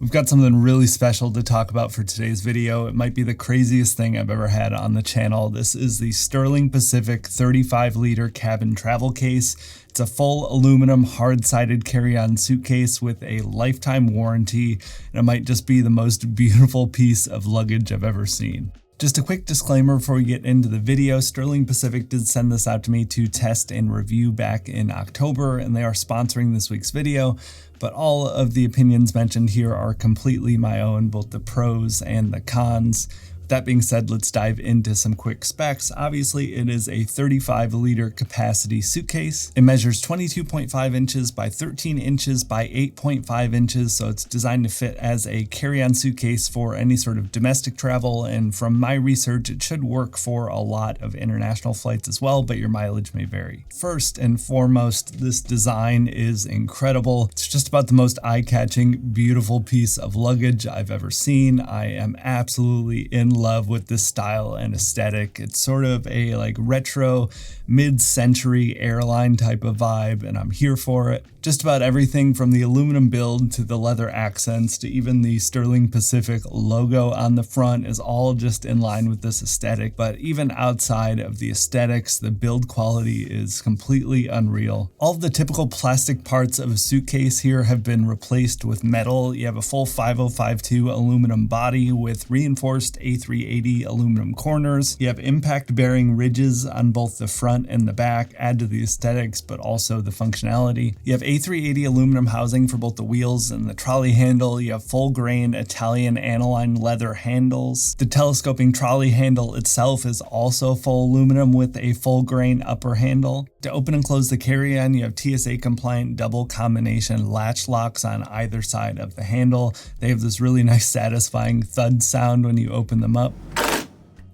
We've got something really special to talk about for today's video. It might be the craziest thing I've ever had on the channel. This is the Sterling Pacific 35-liter cabin travel case. It's a full aluminum hard-sided carry-on suitcase with a lifetime warranty, and it might just be the most beautiful piece of luggage I've ever seen. Just a quick disclaimer before we get into the video, Sterling Pacific did send this out to me to test and review back in October, and they are sponsoring this week's video, but all of the opinions mentioned here are completely my own, both the pros and the cons. That being said, let's dive into some quick specs. Obviously, it is a 35-liter capacity suitcase. It measures 22.5 inches by 13 inches by 8.5 inches, so it's designed to fit as a carry-on suitcase for any sort of domestic travel, and from my research, it should work for a lot of international flights as well, but your mileage may vary. First and foremost, this design is incredible. It's just about the most eye-catching, beautiful piece of luggage I've ever seen. I am absolutely in love with this style and aesthetic. It's sort of a retro mid-century airline type of vibe, and I'm here for it. Just about everything from the aluminum build to the leather accents to even the Sterling Pacific logo on the front is all just in line with this aesthetic. But even outside of the aesthetics, the build quality is completely unreal. All of the typical plastic parts of a suitcase here have been replaced with metal. You have a full 5052 aluminum body with reinforced A380 aluminum corners. You have impact bearing ridges on both the front and the back, add to the aesthetics but also the functionality. You have A380 aluminum housing for both the wheels and the trolley handle. You have full grain Italian aniline leather handles. The telescoping trolley handle itself is also full aluminum with a full grain upper handle. To open and close the carry-on, you have TSA compliant double combination latch locks on either side of the handle. They have this really nice satisfying thud sound when you open them up.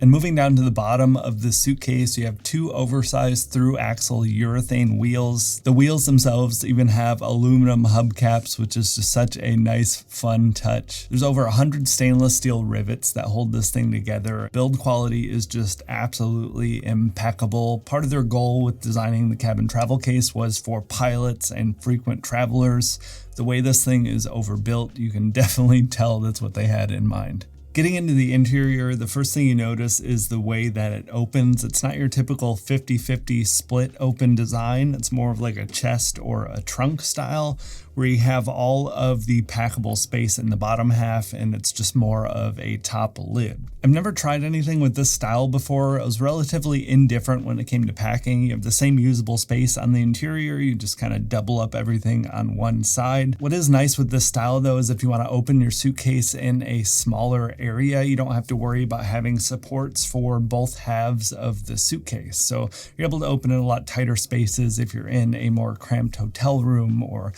And moving down to the bottom of the suitcase, you have two oversized through-axle urethane wheels. The wheels themselves even have aluminum hubcaps, which is just such a nice, fun touch. There's over 100 stainless steel rivets that hold this thing together. Build quality is just absolutely impeccable. Part of their goal with designing the cabin travel case was for pilots and frequent travelers. The way this thing is overbuilt, you can definitely tell that's what they had in mind. Getting into the interior, the first thing you notice is the way that it opens. It's not your typical 50-50 split open design. It's more of like a chest or a trunk style, where you have all of the packable space in the bottom half and it's just more of a top lid. I've never tried anything with this style before. I was relatively indifferent when it came to packing. You have the same usable space on the interior. You just kind of double up everything on one side. What is nice with this style though is if you want to open your suitcase in a smaller area, you don't have to worry about having supports for both halves of the suitcase. So you're able to open in a lot tighter spaces if you're in a more cramped hotel room or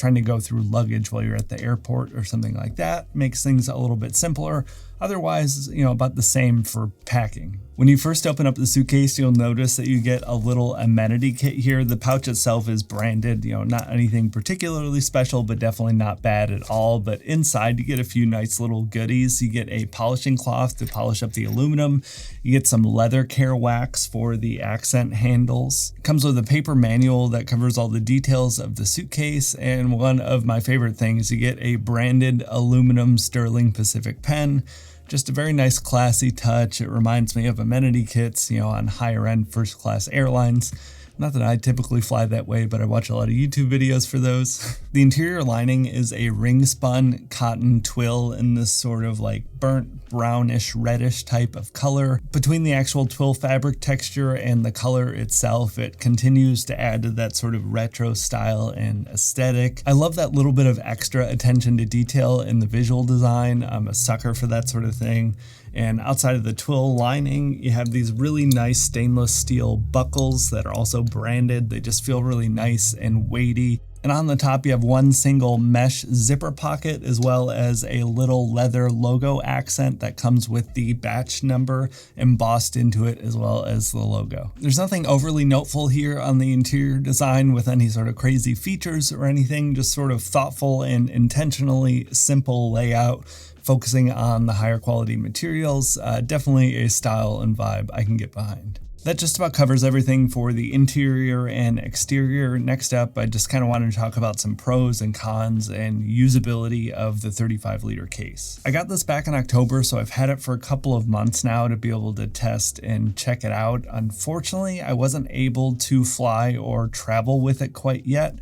trying to go through luggage while you're at the airport or something like that. Makes things a little bit simpler. Otherwise, about the same for packing. When you first open up the suitcase, you'll notice that you get a little amenity kit here. The pouch itself is branded, not anything particularly special, but definitely not bad at all. But inside, you get a few nice little goodies. You get a polishing cloth to polish up the aluminum. You get some leather care wax for the accent handles. It comes with a paper manual that covers all the details of the suitcase. And one of my favorite things, you get a branded aluminum Sterling Pacific pen. Just a very nice classy touch. It reminds me of amenity kits, on higher end first class airlines. Not that I typically fly that way, but I watch a lot of YouTube videos for those. The interior lining is a ring spun cotton twill in this sort of burnt brownish reddish type of color. Between the actual twill fabric texture and the color itself, it continues to add to that sort of retro style and aesthetic. I love that little bit of extra attention to detail in the visual design. I'm a sucker for that sort of thing. And outside of the twill lining, you have these really nice stainless steel buckles that are also branded. They just feel really nice and weighty. And on the top, you have one single mesh zipper pocket, as well as a little leather logo accent that comes with the batch number embossed into it, as well as the logo. There's nothing overly noteful here on the interior design with any sort of crazy features or anything, just sort of thoughtful and intentionally simple layout, focusing on the higher quality materials. Definitely a style and vibe I can get behind. That just about covers everything for the interior and exterior. Next up, I just kind of wanted to talk about some pros and cons and usability of the 35-liter case. I got this back in October, so I've had it for a couple of months now to be able to test and check it out. Unfortunately, I wasn't able to fly or travel with it quite yet.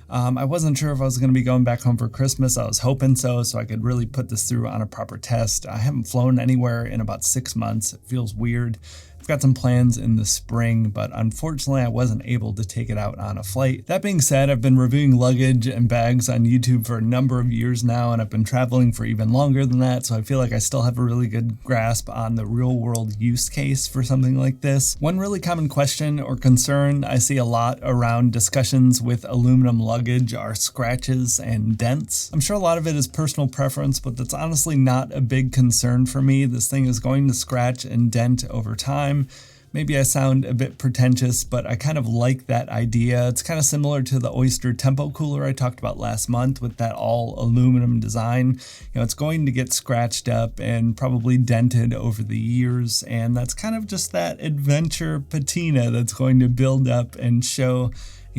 I wasn't sure if I was going to be going back home for Christmas. I was hoping so I could really put this through on a proper test. I haven't flown anywhere in about 6 months. It feels weird. I've got some plans in the spring, but unfortunately I wasn't able to take it out on a flight. That being said, I've been reviewing luggage and bags on YouTube for a number of years now, and I've been traveling for even longer than that, so I feel like I still have a really good grasp on the real world use case for something like this. One really common question or concern I see a lot around discussions with aluminum luggage are scratches and dents. I'm sure a lot of it is personal preference, but that's honestly not a big concern for me. This thing is going to scratch and dent over time. Maybe I sound a bit pretentious, but I kind of like that idea. It's kind of similar to the Oyster Tempo cooler I talked about last month with that all aluminum design. It's going to get scratched up and probably dented over the years, and that's kind of just that adventure patina that's going to build up and show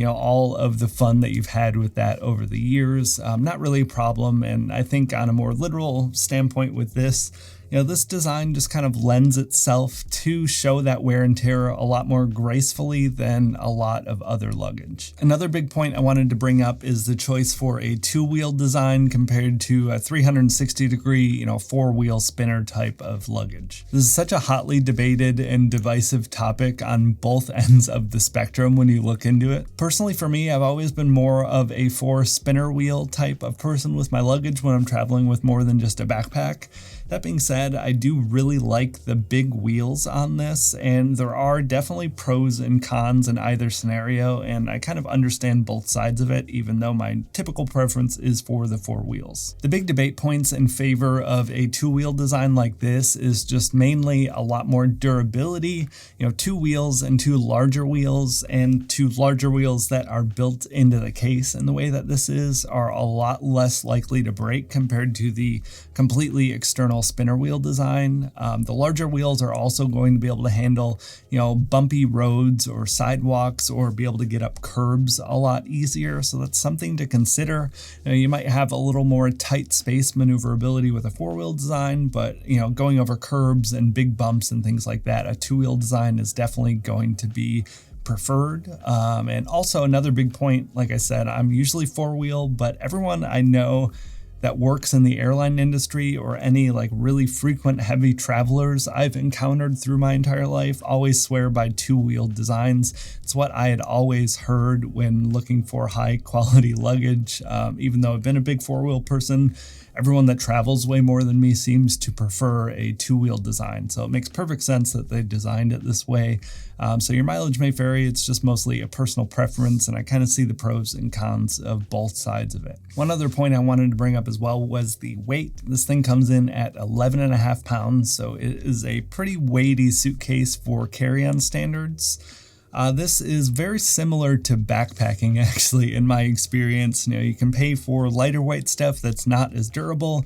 all of the fun that you've had with that over the years. Not really a problem, and I think on a more literal standpoint with this, this design just kind of lends itself to show that wear and tear a lot more gracefully than a lot of other luggage. Another big point I wanted to bring up is the choice for a two-wheel design compared to a 360-degree, four-wheel spinner type of luggage. This is such a hotly debated and divisive topic on both ends of the spectrum when you look into it. Personally, for me, I've always been more of a four-spinner wheel type of person with my luggage when I'm traveling with more than just a backpack. That being said, I do really like the big wheels on this, and there are definitely pros and cons in either scenario, and I kind of understand both sides of it, even though my typical preference is for the four wheels. The big debate points in favor of a two-wheel design like this is just mainly a lot more durability, two wheels and two larger wheels, and two larger wheels that are built into the case in the way that this is are a lot less likely to break compared to the completely external spinner wheel design. The larger wheels are also going to be able to handle, bumpy roads or sidewalks or be able to get up curbs a lot easier. So that's something to consider. You might have a little more tight space maneuverability with a four-wheel design, but going over curbs and big bumps and things like that, a two-wheel design is definitely going to be preferred. And also another big point, like I said, I'm usually four-wheel, but everyone I know that works in the airline industry or any really frequent heavy travelers I've encountered through my entire life always swear by two-wheel designs. It's what I had always heard when looking for high quality luggage. Even though I've been a big four-wheel person, everyone that travels way more than me seems to prefer a two-wheel design. So it makes perfect sense that they designed it this way. So your mileage may vary. It's just mostly a personal preference, and I kind of see the pros and cons of both sides of it. One other point I wanted to bring up as well was the weight. This thing comes in at 11.5 pounds, so it is a pretty weighty suitcase for carry-on standards. This is very similar to backpacking, actually, in my experience. You can pay for lighter weight stuff that's not as durable,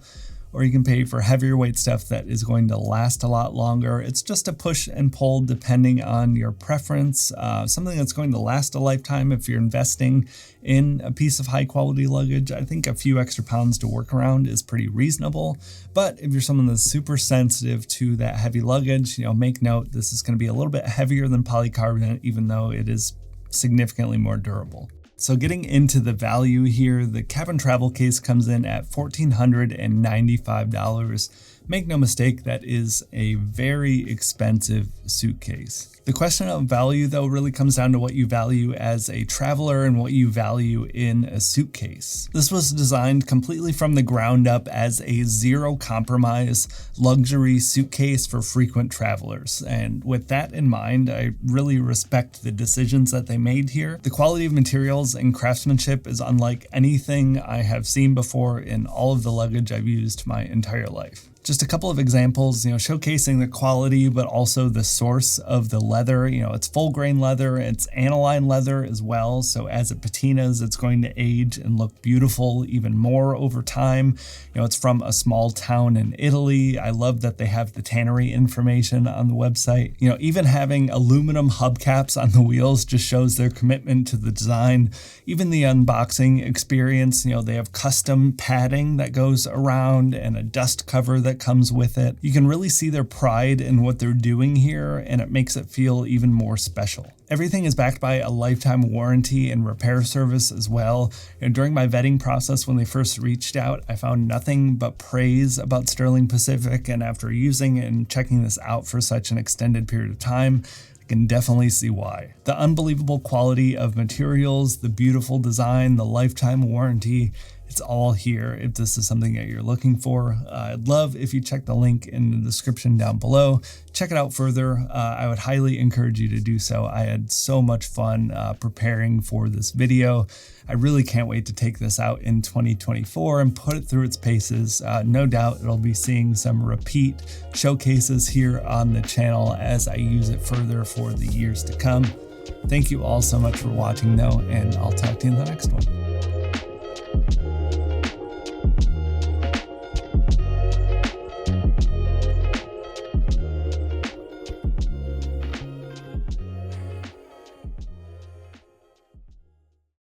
or you can pay for heavier weight stuff that is going to last a lot longer. It's just a push and pull depending on your preference. Something that's going to last a lifetime if you're investing in a piece of high quality luggage. I think a few extra pounds to work around is pretty reasonable. But if you're someone that's super sensitive to that heavy luggage, make note, this is going to be a little bit heavier than polycarbonate, even though it is significantly more durable. So getting into the value here, the cabin travel case comes in at $1,495. Make no mistake, that is a very expensive suitcase. The question of value, though, really comes down to what you value as a traveler and what you value in a suitcase. This was designed completely from the ground up as a zero compromise luxury suitcase for frequent travelers. And with that in mind, I really respect the decisions that they made here. The quality of materials and craftsmanship is unlike anything I have seen before in all of the luggage I've used my entire life. Just a couple of examples, showcasing the quality, but also the source of the leather. It's full grain leather, it's aniline leather as well. So as it patinas, it's going to age and look beautiful even more over time. It's from a small town in Italy. I love that they have the tannery information on the website. Even having aluminum hubcaps on the wheels just shows their commitment to the design. Even the unboxing experience, they have custom padding that goes around and a dust cover that comes with it. You can really see their pride in what they're doing here, and it makes it feel even more special. Everything is backed by a lifetime warranty and repair service as well. During my vetting process, when they first reached out, I found nothing but praise about Sterling Pacific, and after using and checking this out for such an extended period of time, I can definitely see why. The unbelievable quality of materials, the beautiful design, the lifetime warranty, it's all here if this is something that you're looking for. I'd love if you check the link in the description down below. Check it out further. I would highly encourage you to do so. I had so much fun preparing for this video. I really can't wait to take this out in 2024 and put it through its paces. No doubt it'll be seeing some repeat showcases here on the channel as I use it further for the years to come. Thank you all so much for watching though, and I'll talk to you in the next one.